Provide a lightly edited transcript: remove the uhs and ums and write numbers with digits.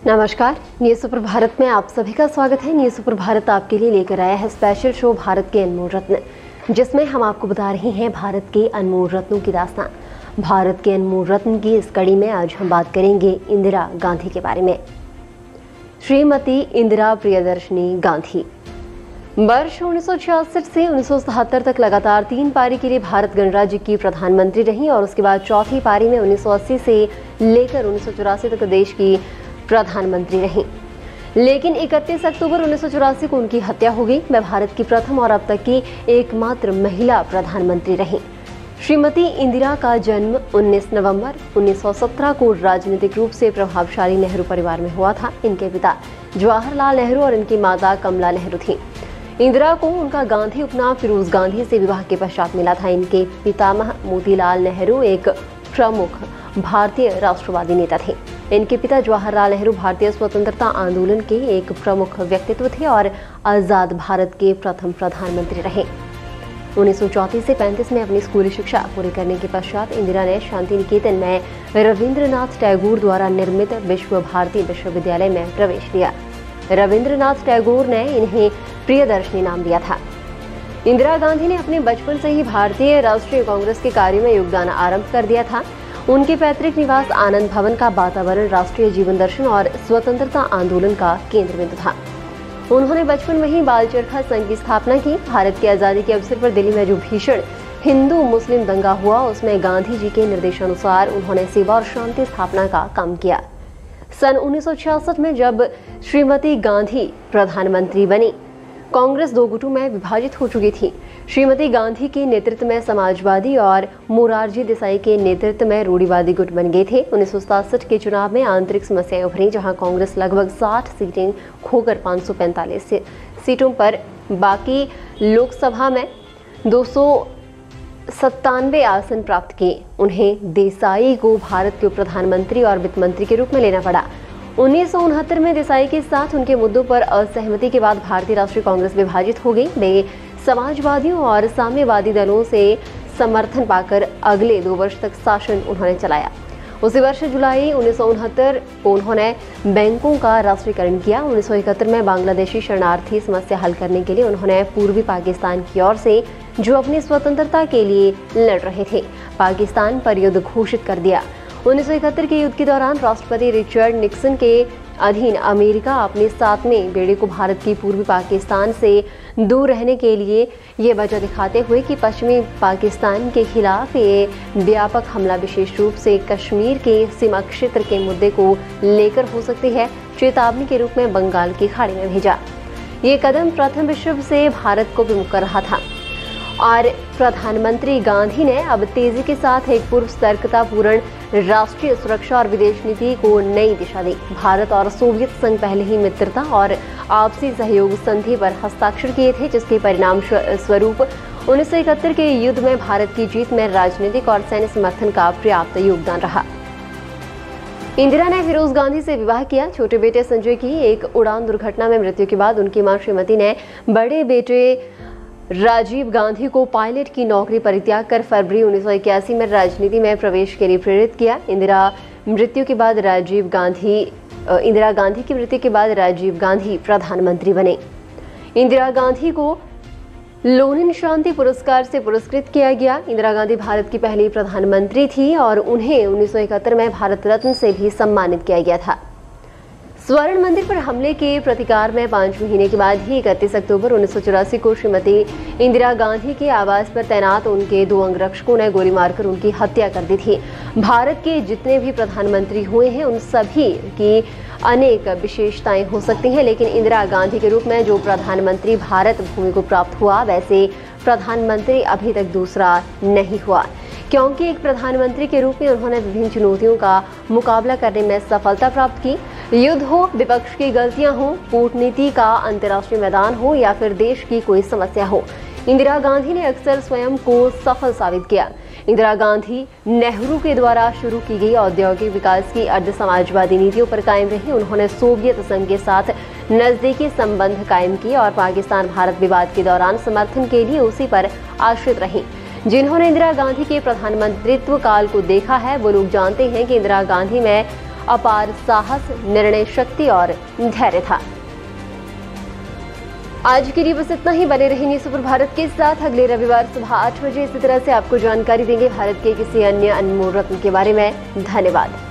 नमस्कार, news super Bharat में आप सभी का स्वागत है। न्यूज़ सुपर भारत आपके लिए लेकर आया है स्पेशल शो भारत के अनमोल रत्न, जिसमें हम आपको बता रहे हैं भारत के अनमोल रत्नों की दास्तान। भारत के अनमोल रत्न की इस कड़ी में आज हम बात करेंगे इंदिरा गांधी के बारे में। श्रीमती इंदिरा प्रियदर्शनी गांधी वर्ष 1966 से 1977 तक लगातार 3 पारी के लिए भारत गणराज्य की प्रधानमंत्री रही और उसके बाद चौथी पारी में 1980 से लेकर 1984 तक देश की प्रधानमंत्री रही। लेकिन 31 अक्टूबर 1984 को उनकी हत्या हो गई। वह भारत की प्रथम और अब तक की एकमात्र महिला प्रधानमंत्री रही। श्रीमती इंदिरा का जन्म 19 नवंबर 1917 को राजनीतिक रूप से प्रभावशाली नेहरू परिवार में हुआ था। इनके पिता जवाहरलाल नेहरू और इनकी माता कमला नेहरू थी। इंदिरा को उनका गांधी उपनाम फिरोज गांधी से विवाह के पश्चात मिला था। इनके पितामह मोतीलाल नेहरू एक प्रमुख भारतीय राष्ट्रवादी नेता थे। इनके पिता जवाहरलाल नेहरू भारतीय स्वतंत्रता आंदोलन के एक प्रमुख व्यक्तित्व थे और आजाद भारत के प्रथम प्रधानमंत्री रहे। 1934 से 35 में अपनी स्कूली शिक्षा पूरी करने के पश्चात इंदिरा ने शांति निकेतन में रविंद्रनाथ टैगोर द्वारा निर्मित विश्व भारती विश्वविद्यालय में प्रवेश लिया। रविंद्रनाथ टैगोर ने इन्हें प्रियदर्शनी नाम दिया था। इंदिरा गांधी ने अपने बचपन से ही भारतीय राष्ट्रीय कांग्रेस के कार्य में योगदान आरंभ कर दिया था। उनके पैतृक निवास आनंद भवन का वातावरण राष्ट्रीय जीवन दर्शन और स्वतंत्रता आंदोलन का केंद्र बिंदु था। उन्होंने बचपन में ही बाल चरखा संघ की स्थापना की। भारत की आजादी के अवसर पर दिल्ली में जो भीषण हिंदू मुस्लिम दंगा हुआ, उसमें गांधी जी के निर्देशानुसार उन्होंने सेवा और शांति स्थापना का काम किया। सन 1966 में जब श्रीमती गांधी प्रधानमंत्री बनी, कांग्रेस दो गुटों में विभाजित हो चुकी थी। श्रीमती गांधी के नेतृत्व में समाजवादी और मोरारजी देसाई के नेतृत्व में रूढ़िवादी गुट बन गए थे। 1967 के चुनाव में आंतरिक समस्याएं उभरी, जहां कांग्रेस लगभग 60 सीटें खोकर 545 सीटों पर, बाकी लोकसभा में 297 आसन प्राप्त किए। उन्हें देसाई को भारत के प्रधानमंत्री और वित्त मंत्री के रूप में लेना पड़ा। 1969 में देसाई के साथ उनके मुद्दों पर असहमति के बाद भारतीय राष्ट्रीय कांग्रेस विभाजित हो गई। वे समाजवादियों और साम्यवादी दलों से समर्थन पाकर अगले 2 वर्ष तक शासन उन्होंने चलाया। उसी वर्ष जुलाई 1969 को उन्होंने बैंकों का राष्ट्रीयकरण किया। 1971 में बांग्लादेशी शरणार्थी समस्या हल करने के लिए उन्होंने पूर्वी पाकिस्तान की ओर से, जो अपनी स्वतंत्रता के लिए लड़ रहे थे, पाकिस्तान पर युद्ध घोषित कर दिया। 1971 के युद्ध के दौरान राष्ट्रपति रिचर्ड निक्सन के अधीन अमेरिका अपने 7वें बेड़े को भारत की पूर्वी पाकिस्तान से दूर रहने के लिए ये वजह दिखाते हुए कि पश्चिमी पाकिस्तान के खिलाफ ये व्यापक हमला विशेष रूप से कश्मीर के सीमा क्षेत्र के मुद्दे को लेकर हो सकती है, चेतावनी के रूप में बंगाल की खाड़ी में भेजा। ये कदम प्रथम विश्व से भारत को विमुख कर रहा था और प्रधानमंत्री गांधी ने अब तेजी के साथ एक पूर्व सतर्कतापूर्ण राष्ट्रीय सुरक्षा और विदेश नीति को नई दिशा दी। भारत और सोवियत संघ पहले ही मित्रता और आपसी सहयोग संधि पर हस्ताक्षर किए थे, जिसके परिणाम स्वरूप 1971 के युद्ध में भारत की जीत में राजनीतिक और सैन्य समर्थन का पर्याप्त योगदान रहा। इंदिरा ने फिरोज गांधी से विवाह किया। छोटे बेटे संजय की एक उड़ान दुर्घटना में मृत्यु के बाद उनकी मां श्रीमती ने बड़े बेटे राजीव गांधी को पायलट की नौकरी परित्याग कर फरवरी 1981 में राजनीति में प्रवेश के लिए प्रेरित किया। इंदिरा गांधी की मृत्यु के बाद राजीव गांधी प्रधानमंत्री बने। इंदिरा गांधी को लोनिन शांति पुरस्कार से पुरस्कृत किया गया। इंदिरा गांधी भारत की पहली प्रधानमंत्री थी और उन्हें 1971 में भारत रत्न से भी सम्मानित किया गया था। स्वर्ण मंदिर पर हमले के प्रतिकार में 5 महीने के बाद ही 31 अक्टूबर 1984 को श्रीमती इंदिरा गांधी के आवास पर तैनात उनके 2 अंगरक्षकों ने गोली मारकर उनकी हत्या कर दी थी। भारत के जितने भी प्रधानमंत्री हुए हैं उन सभी की अनेक विशेषताएं हो सकती हैं, लेकिन इंदिरा गांधी के रूप में जो प्रधानमंत्री भारत भूमि को प्राप्त हुआ, वैसे प्रधानमंत्री अभी तक दूसरा नहीं हुआ, क्योंकि एक प्रधानमंत्री के रूप में उन्होंने विभिन्न चुनौतियों का मुकाबला करने में सफलता प्राप्त की। युद्ध हो, विपक्ष की गलतियां हो, कूटनीति का अंतर्राष्ट्रीय मैदान हो या फिर देश की कोई समस्या हो, इंदिरा गांधी ने अक्सर स्वयं को सफल साबित किया। इंदिरा गांधी नेहरू के द्वारा शुरू की गई औद्योगिक विकास की अर्ध समाजवादी नीतियों पर कायम रही। उन्होंने सोवियत संघ के साथ नजदीकी संबंध कायम किए और पाकिस्तान भारत विवाद के दौरान समर्थन के लिए उसी पर आश्रित रही। जिन्होंने इंदिरा गांधी के प्रधानमंत्रित्व काल को देखा है, वो लोग जानते हैं कि इंदिरा गांधी में अपार साहस, निर्णय शक्ति और धैर्य था। आज के लिए बस इतना ही। बने रहिए न्यूज़ सुपर भारत के साथ। अगले रविवार सुबह 8 बजे इसी तरह से आपको जानकारी देंगे भारत के किसी अन्य अनमोल रत्न के बारे में। धन्यवाद।